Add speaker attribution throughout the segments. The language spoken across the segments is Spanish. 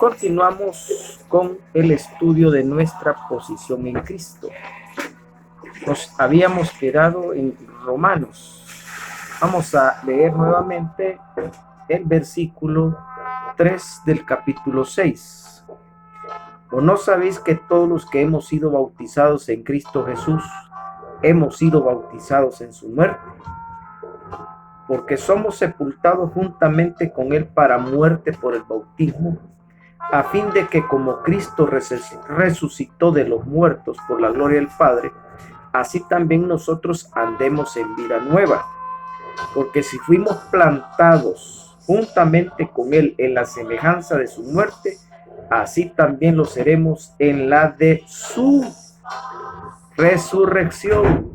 Speaker 1: Continuamos con el estudio de nuestra posición en Cristo. Nos habíamos quedado en Romanos. Vamos a leer nuevamente el versículo 3 del capítulo 6. ¿O no sabéis que todos los que hemos sido bautizados en Cristo Jesús, hemos sido bautizados en su muerte? Porque somos sepultados juntamente con él para muerte por el bautismo, a fin de que como Cristo resucitó de los muertos por la gloria del Padre, así también nosotros andemos en vida nueva. Porque si fuimos plantados juntamente con él en la semejanza de su muerte, así también lo seremos en la de su resurrección.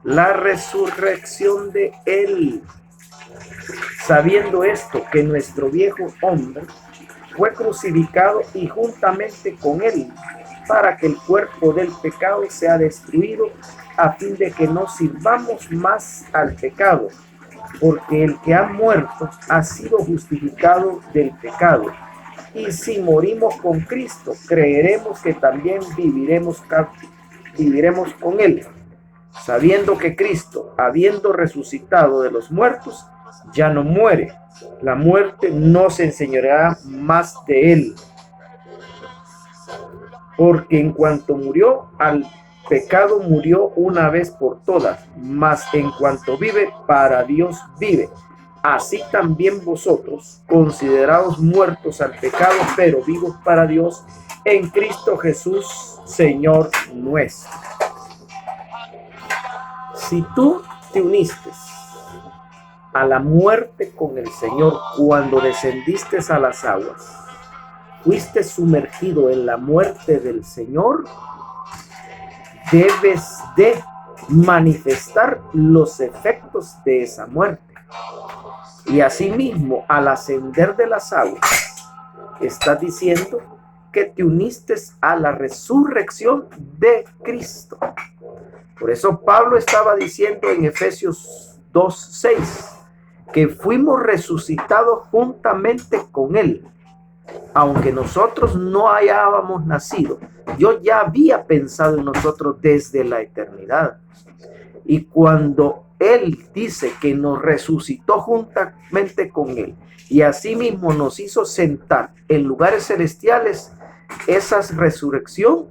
Speaker 1: La resurrección de él. Sabiendo esto, que nuestro viejo hombre fue crucificado y juntamente con él, para que el cuerpo del pecado sea destruido, a fin de que no sirvamos más al pecado, porque el que ha muerto ha sido justificado del pecado. Y si morimos con Cristo, creeremos que también viviremos con él, sabiendo que Cristo, habiendo resucitado de los muertos, ya no muere. La muerte no se enseñoreará más de él. Porque en cuanto murió al pecado, murió una vez por todas, mas en cuanto vive, para Dios vive. Así también vosotros, considerados muertos al pecado, pero vivos para Dios, en Cristo Jesús, Señor nuestro. Si tú te uniste a la muerte con el Señor cuando descendiste a las aguas, fuiste sumergido en la muerte del Señor, debes de manifestar los efectos de esa muerte. Y asimismo, al ascender de las aguas, estás diciendo que te uniste a la resurrección de Cristo. Por eso Pablo estaba diciendo en Efesios 2:6 que fuimos resucitados juntamente con él. Aunque nosotros no hayábamos nacido, yo ya había pensado en nosotros desde la eternidad. Y cuando él dice que nos resucitó juntamente con él y asimismo nos hizo sentar en lugares celestiales, esa resurrección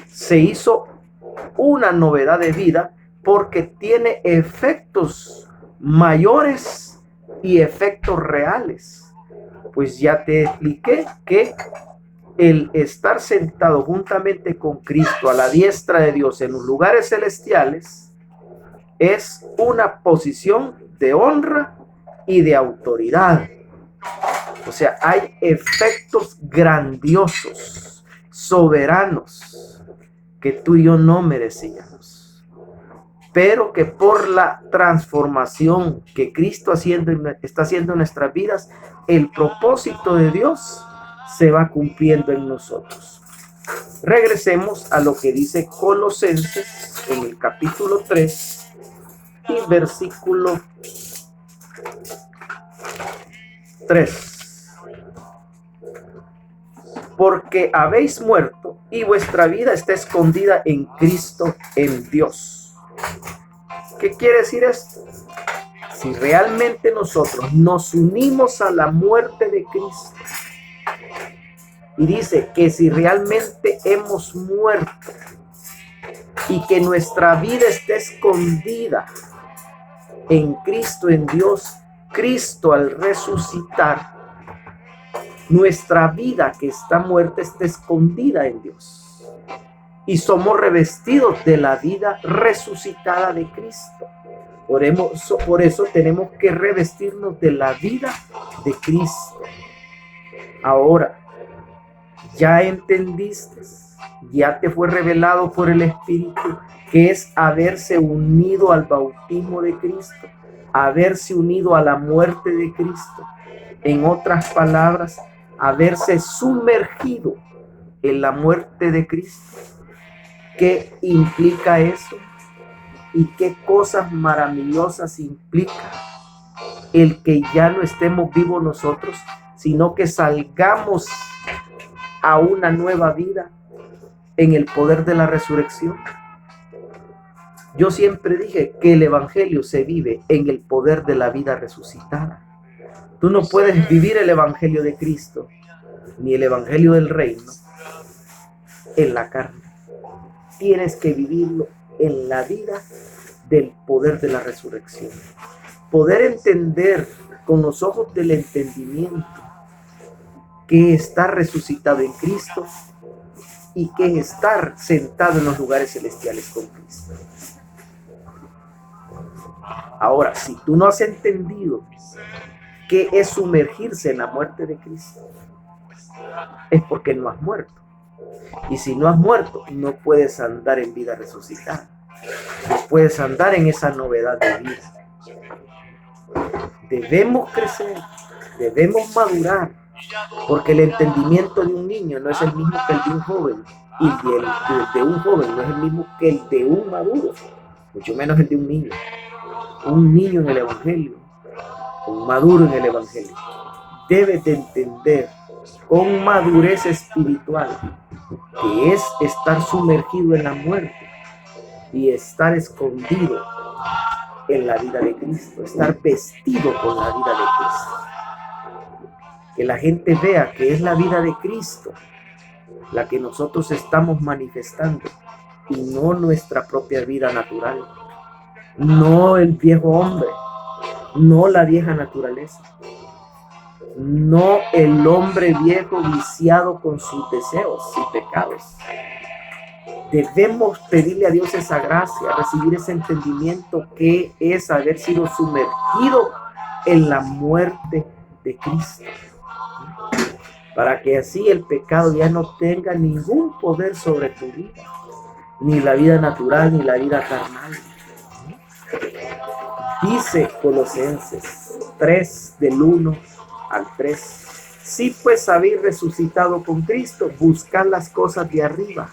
Speaker 1: se hizo una novedad de vida porque tiene efectos mayores y efectos reales. Pues ya te expliqué que el estar sentado juntamente con Cristo a la diestra de Dios en los lugares celestiales es una posición de honra y de autoridad. O sea, hay efectos grandiosos, soberanos, que tú y yo no merecíamos, pero que por la transformación que Cristo está haciendo en nuestras vidas, el propósito de Dios se va cumpliendo en nosotros. Regresemos a lo que dice Colosenses en el capítulo 3 y versículo 3. Porque habéis muerto y vuestra vida está escondida en Cristo, en Dios. ¿Qué quiere decir esto? Si realmente nosotros nos unimos a la muerte de Cristo, y dice que si realmente hemos muerto y que nuestra vida está escondida en Cristo, en Dios, Cristo al resucitar, nuestra vida que está muerta está escondida en Dios. Y somos revestidos de la vida resucitada de Cristo. Por eso tenemos que revestirnos de la vida de Cristo. Ahora, ya entendiste, ya te fue revelado por el Espíritu que es haberse unido al bautismo de Cristo, haberse unido a la muerte de Cristo. En otras palabras, haberse sumergido en la muerte de Cristo. ¿Qué implica eso? ¿Y qué cosas maravillosas implica el que ya no estemos vivos nosotros, sino que salgamos a una nueva vida en el poder de la resurrección. Yo siempre dije que el evangelio se vive en el poder de la vida resucitada. Tú no puedes vivir el evangelio de Cristo ni el evangelio del reino en la carne. Tienes que vivirlo en la vida del poder de la resurrección. Poder entender con los ojos del entendimiento que está resucitado en Cristo y que es estar sentado en los lugares celestiales con Cristo. Ahora, si tú no has entendido qué es sumergirse en la muerte de Cristo, es porque no has muerto. Y si no has muerto, no puedes andar en vida resucitada. No puedes andar en esa novedad de vida. Debemos crecer, debemos madurar, porque el entendimiento de un niño no es el mismo que el de un joven, y el de un joven no es el mismo que el de un maduro, mucho menos el de un niño. Un niño en el evangelio, un maduro en el evangelio, debe de entender con madurez espiritual que es estar sumergido en la muerte y estar escondido en la vida de Cristo, estar vestido con la vida de Cristo. Que la gente vea que es la vida de Cristo la que nosotros estamos manifestando y no nuestra propia vida natural, no el viejo hombre, no la vieja naturaleza, no el hombre viejo viciado con sus deseos y pecados. Debemos pedirle a Dios esa gracia, recibir ese entendimiento que es haber sido sumergido en la muerte de Cristo, para que así el pecado ya no tenga ningún poder sobre tu vida, ni la vida natural, ni la vida carnal. Dice Colosenses 3, del 1 al 3. Si pues habéis resucitado con Cristo, buscad las cosas de arriba,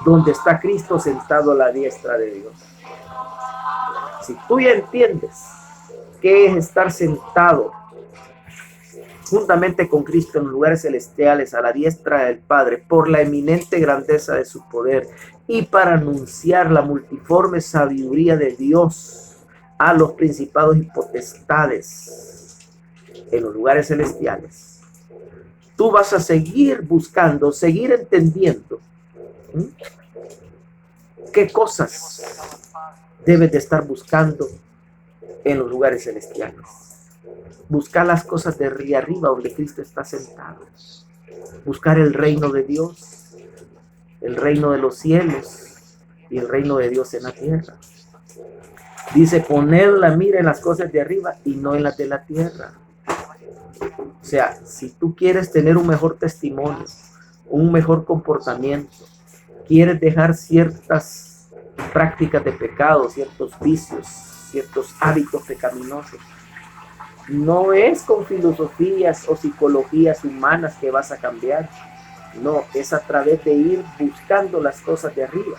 Speaker 1: donde está Cristo sentado a la diestra de Dios. Si tú ya entiendes qué es estar sentado juntamente con Cristo en los lugares celestiales a la diestra del Padre por la eminente grandeza de su poder y para anunciar la multiforme sabiduría de Dios a los principados y potestades en los lugares celestiales, tú vas a seguir buscando, seguir entendiendo qué cosas debes de estar buscando en los lugares celestiales. Buscar las cosas de arriba donde Cristo está sentado. Buscar el reino de Dios, el reino de los cielos y el reino de Dios en la tierra. Dice, poner la mira en las cosas de arriba y no en las de la tierra. O sea, si tú quieres tener un mejor testimonio, un mejor comportamiento, quieres dejar ciertas prácticas de pecado, ciertos vicios, ciertos hábitos pecaminosos, no es con filosofías o psicologías humanas que vas a cambiar. No, es a través de ir buscando las cosas de arriba,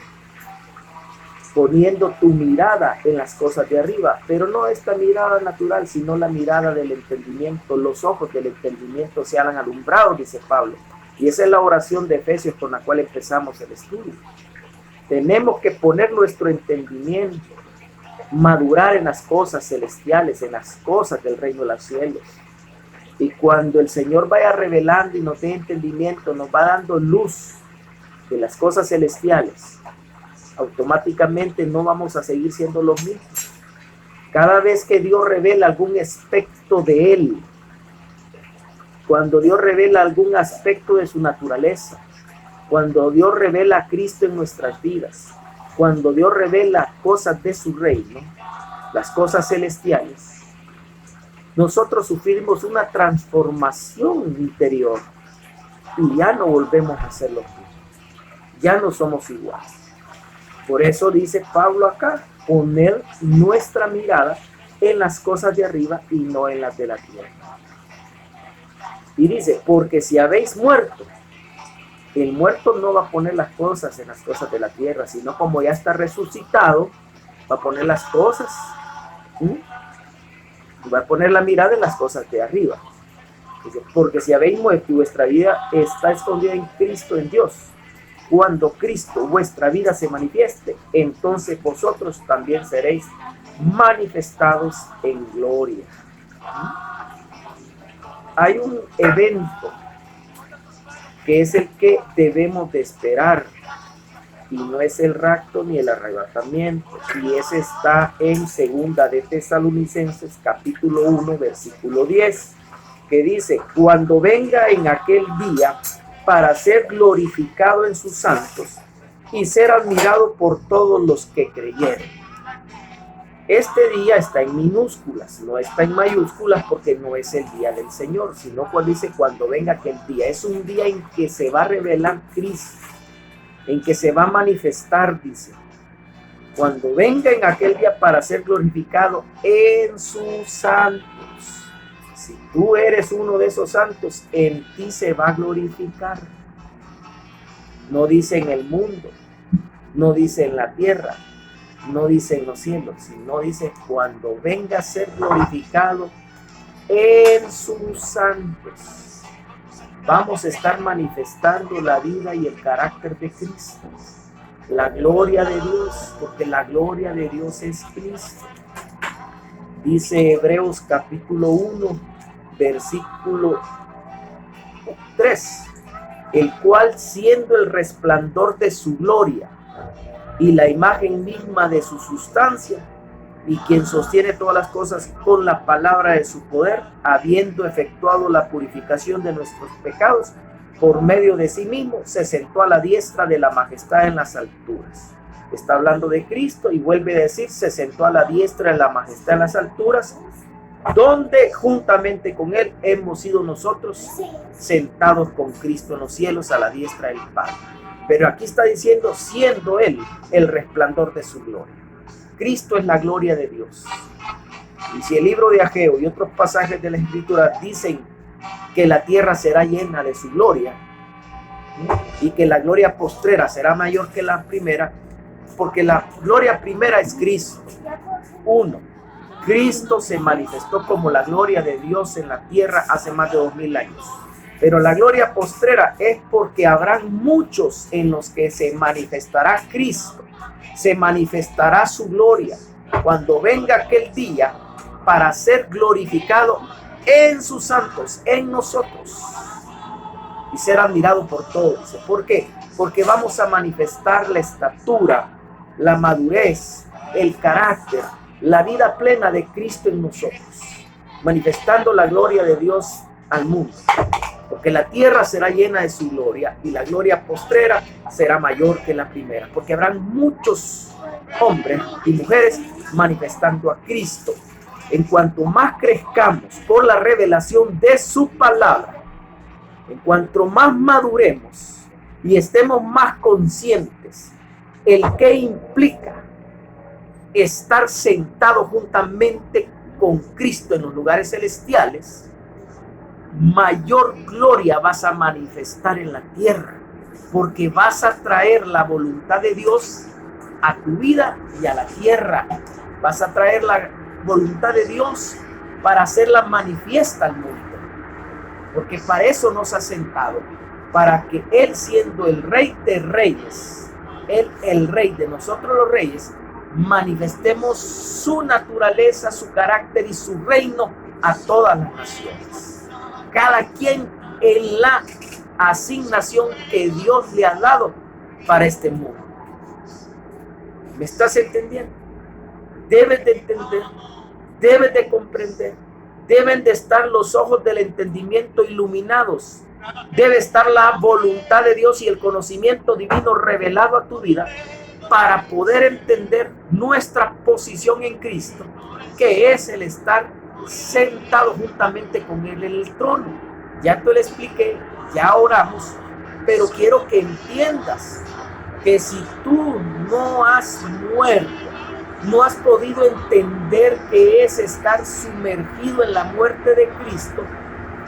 Speaker 1: poniendo tu mirada en las cosas de arriba, pero no esta mirada natural, sino la mirada del entendimiento. Los ojos del entendimiento se han alumbrado, dice Pablo. Y esa es la oración de Efesios con la cual empezamos el estudio. Tenemos que poner nuestro entendimiento, madurar en las cosas celestiales, en las cosas del reino de los cielos. Y cuando el Señor vaya revelando y nos dé entendimiento, nos va dando luz de las cosas celestiales, automáticamente no vamos a seguir siendo los mismos. Cada vez que Dios revela algún aspecto de Él, cuando Dios revela algún aspecto de su naturaleza, cuando Dios revela a Cristo en nuestras vidas, cuando Dios revela cosas de su reino, las cosas celestiales, nosotros sufrimos una transformación interior y ya no volvemos a ser los mismos, ya no somos iguales. Por eso dice Pablo acá, poner nuestra mirada en las cosas de arriba y no en las de la tierra. Y dice, porque si habéis muerto, el muerto no va a poner las cosas en las cosas de la tierra, sino como ya está resucitado, va a poner las cosas, va a poner la mirada en las cosas de arriba. Dice, porque si habéis muerto y vuestra vida está escondida en Cristo, en Dios, cuando Cristo, vuestra vida, se manifieste, entonces vosotros también seréis manifestados en gloria. Hay un evento que es el que debemos de esperar, y no es el rapto ni el arrebatamiento, y ese está en segunda de Tesalonicenses capítulo 1 versículo 10, que dice, cuando venga en aquel día para ser glorificado en sus santos y ser admirado por todos los que creyeron. Este día está en minúsculas, no está en mayúsculas, porque no es el día del Señor, sino cuando dice cuando venga aquel día. Es un día en que se va a revelar Cristo, en que se va a manifestar, dice. Cuando venga en aquel día para ser glorificado en sus santos. Si tú eres uno de esos santos, en ti se va a glorificar. No dice en el mundo, no dice en la tierra, no dice en los cielos, sino dice cuando venga a ser glorificado en sus santos. Vamos a estar manifestando la vida y el carácter de Cristo, la gloria de Dios, porque la gloria de Dios es Cristo. Dice Hebreos capítulo 1 versículo 3, el cual siendo el resplandor de su gloria y la imagen misma de su sustancia, y quien sostiene todas las cosas con la palabra de su poder, habiendo efectuado la purificación de nuestros pecados, por medio de sí mismo, se sentó a la diestra de la majestad en las alturas. Está hablando de Cristo y vuelve a decir, se sentó a la diestra de la majestad en las alturas, donde juntamente con él hemos sido nosotros sentados con Cristo en los cielos a la diestra del Padre. Pero aquí está diciendo, siendo él el resplandor de su gloria. Cristo es la gloria de Dios. Y si el libro de Ageo y otros pasajes de la Escritura dicen que la tierra será llena de su gloria, y que la gloria postrera será mayor que la primera, porque la gloria primera es Cristo. Uno, Cristo se manifestó como la gloria de Dios en la tierra hace más de 2000 años. Pero la gloria postrera es porque habrán muchos en los que se manifestará Cristo, se manifestará su gloria cuando venga aquel día para ser glorificado en sus santos, en nosotros, y ser admirado por todos. ¿Por qué? Porque vamos a manifestar la estatura, la madurez, el carácter, la vida plena de Cristo en nosotros, manifestando la gloria de Dios al mundo. Porque la tierra será llena de su gloria y la gloria postrera será mayor que la primera. Porque habrán muchos hombres y mujeres manifestando a Cristo. En cuanto más crezcamos por la revelación de su palabra, en cuanto más maduremos y estemos más conscientes el que implica estar sentado juntamente con Cristo en los lugares celestiales, mayor gloria vas a manifestar en la tierra, porque vas a traer la voluntad de Dios a tu vida y a la tierra. Vas a traer la voluntad de Dios para hacerla manifiesta al mundo, porque para eso nos ha sentado, para que Él, siendo el Rey de Reyes, Él el Rey de nosotros los reyes, manifestemos su naturaleza, su carácter y su reino a todas las naciones. Cada quien en la asignación que Dios le ha dado para este mundo. ¿Me estás entendiendo? Debes de entender, debes de comprender, deben de estar los ojos del entendimiento iluminados, debe estar la voluntad de Dios y el conocimiento divino revelado a tu vida, para poder entender nuestra posición en Cristo, que es el estar sentado juntamente con Él en el trono. Ya te lo expliqué, ya oramos, pero quiero que entiendas que si tú no has muerto, no has podido entender qué es estar sumergido en la muerte de Cristo,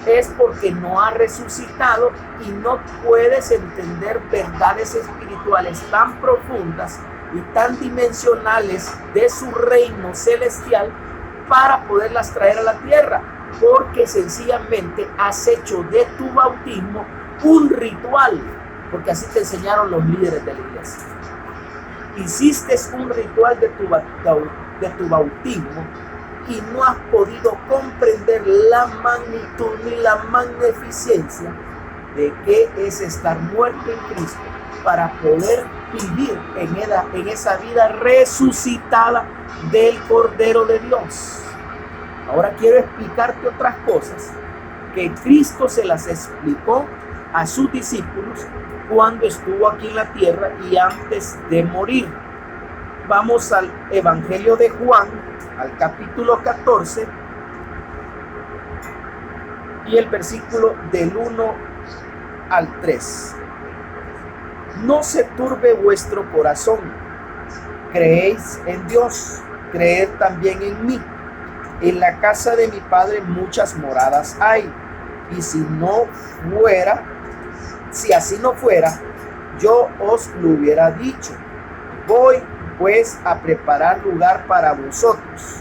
Speaker 1: es porque no ha resucitado y no puedes entender verdades espirituales tan profundas y tan dimensionales de su reino celestial para poderlas traer a la tierra, porque que sencillamente has hecho de tu bautismo un ritual, porque así te enseñaron los líderes de la iglesia. Hiciste un ritual de tu bautismo y no has podido comprender la magnitud ni la magnificencia de qué es estar muerto en Cristo para poder vivir en esa vida resucitada del Cordero de Dios. Ahora quiero explicarte otras cosas que Cristo se las explicó a sus discípulos cuando estuvo aquí en la tierra y antes de morir. Vamos al Evangelio de Juan, al capítulo 14 y el versículo del 1 al 3. No se turbe vuestro corazón. Creéis en Dios, creed también en mí. En la casa de mi Padre muchas moradas hay. Y si así no fuera, yo os lo hubiera dicho. Voy pues a preparar lugar para vosotros.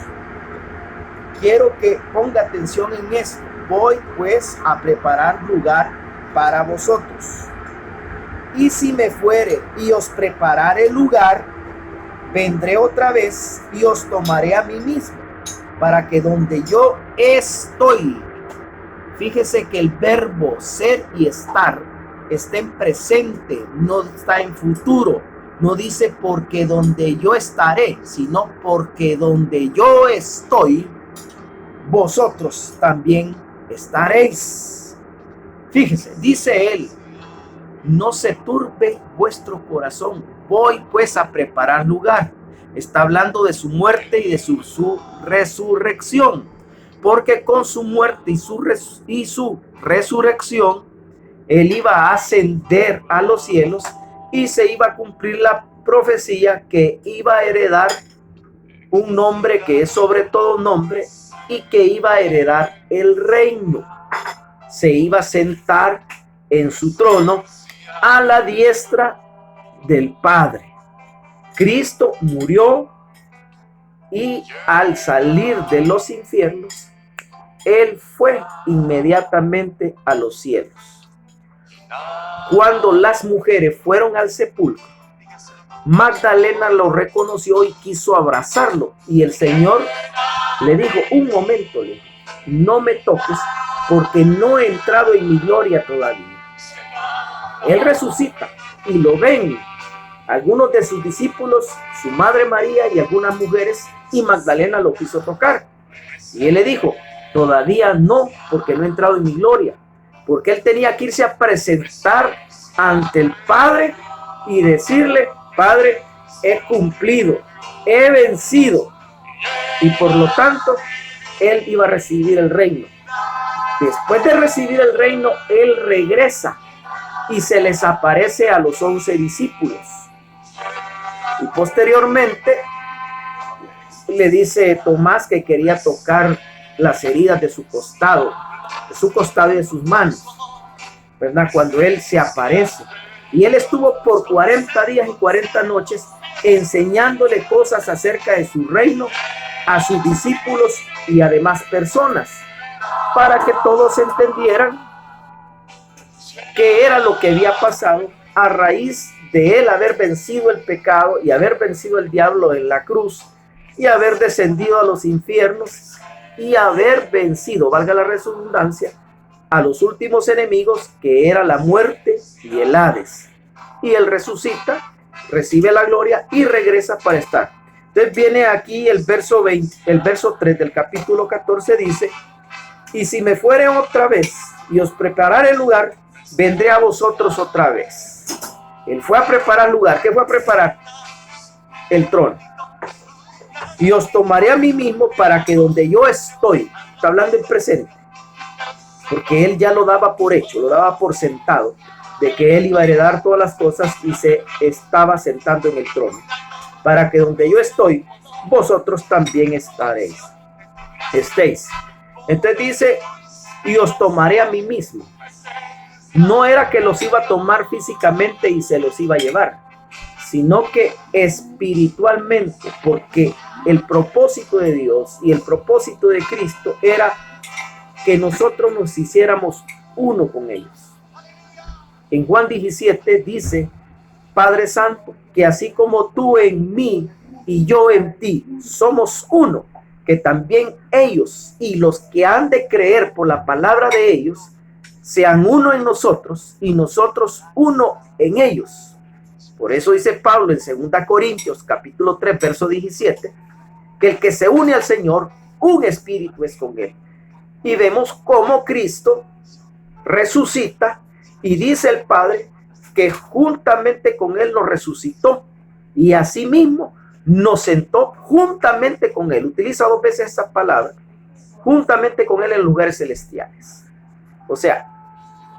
Speaker 1: Quiero que ponga atención en esto. Voy pues a preparar lugar para vosotros. Y si me fuere y os preparare lugar, vendré otra vez y os tomaré a mí mismo, para que donde yo estoy, fíjese que el verbo ser y estar está en presente, no está en futuro. No dice porque donde yo estaré, sino porque donde yo estoy, vosotros también estaréis. Fíjese, dice él, no se turbe vuestro corazón. Voy pues a preparar lugar. Está hablando de su muerte y de su resurrección. Porque con su muerte y su resurrección, él iba a ascender a los cielos y se iba a cumplir la profecía que iba a heredar un nombre que es sobre todo nombre y que iba a heredar el reino. Se iba a sentar en su trono a la diestra del Padre. Cristo murió y al salir de los infiernos, él fue inmediatamente a los cielos. Cuando las mujeres fueron al sepulcro, Magdalena lo reconoció y quiso abrazarlo. Y el Señor le dijo, un momento, no me toques porque no he entrado en mi gloria todavía. Él resucita y lo ven algunos de sus discípulos, su madre María y algunas mujeres, y Magdalena lo quiso tocar. Y él le dijo, todavía no, porque no he entrado en mi gloria. Porque él tenía que irse a presentar ante el Padre y decirle, Padre, he cumplido, he vencido. Y por lo tanto, él iba a recibir el reino. Después de recibir el reino, él regresa y se les aparece a los 11 discípulos. Y posteriormente le dice Tomás que quería tocar las heridas de su costado y de sus manos, ¿verdad? Cuando él se aparece. Y él estuvo por 40 días y 40 noches enseñándole cosas acerca de su reino a sus discípulos y a demás personas, para que todos entendieran qué era lo que había pasado a raíz de él haber vencido el pecado y haber vencido el diablo en la cruz y haber descendido a los infiernos y haber vencido, valga la redundancia, a los últimos enemigos, que era la muerte y el Hades. Y él resucita, recibe la gloria y regresa para estar. Entonces viene aquí el verso 3 del capítulo 14, dice, y si me fuere otra vez y os prepararé el lugar, vendré a vosotros otra vez. Él fue a preparar lugar. ¿Qué fue a preparar? El trono. Y os tomaré a mí mismo para que donde yo estoy, está hablando en presente, porque él ya lo daba por hecho, lo daba por sentado, de que él iba a heredar todas las cosas y se estaba sentando en el trono, para que donde yo estoy, vosotros también estéis. Entonces dice, y os tomaré a mí mismo. No era que los iba a tomar físicamente y se los iba a llevar, sino que espiritualmente, porque el propósito de Dios y el propósito de Cristo era que nosotros nos hiciéramos uno con ellos. En Juan 17 dice, Padre Santo, que así como tú en mí y yo en ti somos uno, que también ellos y los que han de creer por la palabra de ellos sean uno en nosotros y nosotros uno en ellos. Por eso dice Pablo en 2 Corintios capítulo 3 verso 17, que el que se une al Señor, un espíritu es con él. Y vemos cómo Cristo resucita y dice el Padre que juntamente con él nos resucitó y asimismo nos sentó juntamente con él. Utiliza 2 veces esa palabra, juntamente con él en lugares celestiales. O sea,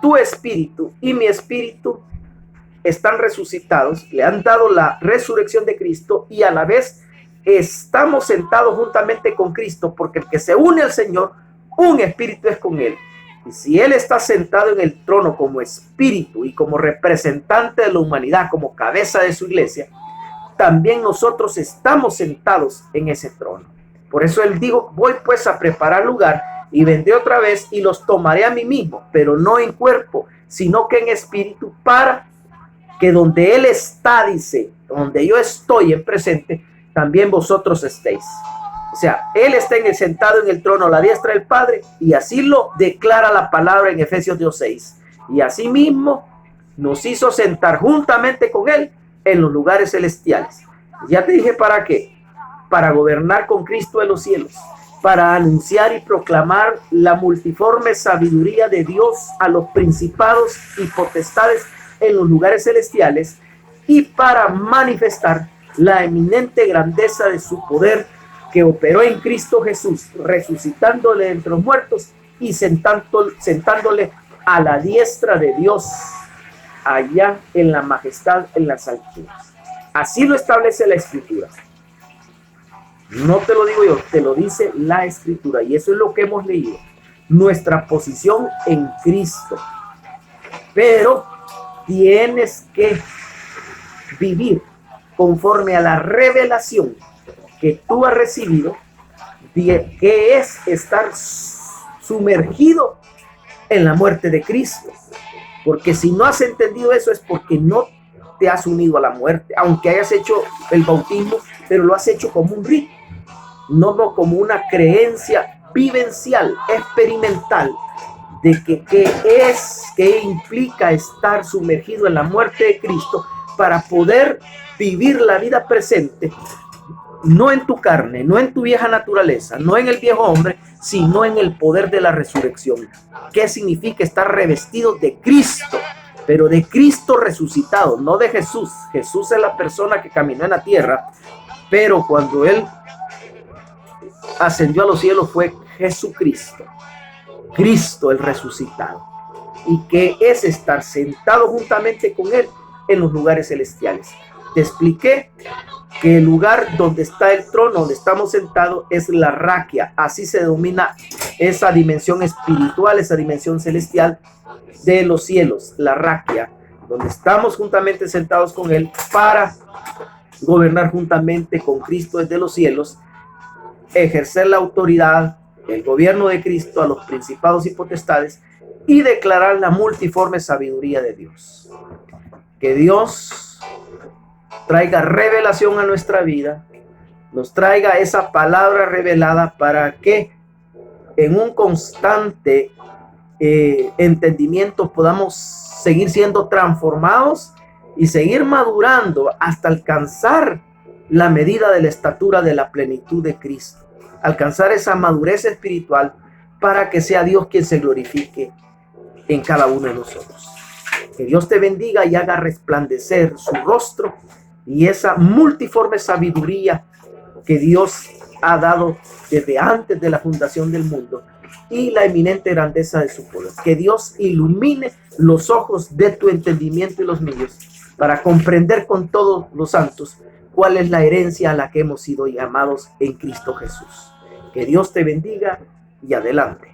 Speaker 1: tu espíritu y mi espíritu están resucitados, le han dado la resurrección de Cristo y a la vez estamos sentados juntamente con Cristo, porque el que se une al Señor, un espíritu es con él. Y si él está sentado en el trono como espíritu y como representante de la humanidad, como cabeza de su iglesia, también nosotros estamos sentados en ese trono. Por eso él dijo, voy pues a preparar lugar y vendré otra vez y los tomaré a mí mismo, pero no en cuerpo, sino que en espíritu, para que donde él está, dice, donde yo estoy en presente, también vosotros estéis. O sea, él está sentado en el trono a la diestra del Padre, y así lo declara la palabra en Efesios 2:6. Y asimismo nos hizo sentar juntamente con él en los lugares celestiales. Ya te dije para qué. Para gobernar con Cristo en los cielos, para anunciar y proclamar la multiforme sabiduría de Dios a los principados y potestades en los lugares celestiales, y para manifestar la eminente grandeza de su poder que operó en Cristo Jesús, resucitándole entre los muertos y sentándole a la diestra de Dios allá en la majestad, en las alturas. Así lo establece la Escritura. No te lo digo yo, te lo dice la Escritura, y eso es lo que hemos leído. Nuestra posición en Cristo. Pero tienes que vivir conforme a la revelación que tú has recibido, que es estar sumergido en la muerte de Cristo. Porque si no has entendido eso, es porque no te has unido a la muerte, aunque hayas hecho el bautismo, pero lo has hecho como un rito, no como una creencia vivencial, experimental, de que implica estar sumergido en la muerte de Cristo para poder vivir la vida presente, no en tu carne, no en tu vieja naturaleza, no en el viejo hombre, sino en el poder de la resurrección. ¿Qué significa estar revestido de Cristo? Pero de Cristo resucitado, no de Jesús. Jesús es la persona que caminó en la tierra, pero cuando él ascendió a los cielos fue Jesucristo, Cristo el resucitado, y que es estar sentado juntamente con él en los lugares celestiales. Te expliqué que el lugar donde está el trono, donde estamos sentados, es la raquia. Así se denomina esa dimensión espiritual, esa dimensión celestial de los cielos, la raquia, donde estamos juntamente sentados con él para gobernar juntamente con Cristo desde los cielos, ejercer la autoridad, el gobierno de Cristo a los principados y potestades, y declarar la multiforme sabiduría de Dios. Que Dios traiga revelación a nuestra vida, nos traiga esa palabra revelada para que en un constante entendimiento podamos seguir siendo transformados y seguir madurando hasta alcanzar la medida de la estatura de la plenitud de Cristo, alcanzar esa madurez espiritual para que sea Dios quien se glorifique en cada uno de nosotros. Que Dios te bendiga y haga resplandecer su rostro y esa multiforme sabiduría que Dios ha dado desde antes de la fundación del mundo y la eminente grandeza de su poder. Que Dios ilumine los ojos de tu entendimiento y los míos para comprender con todos los santos cuál es la herencia a la que hemos sido llamados en Cristo Jesús. Que Dios te bendiga y adelante.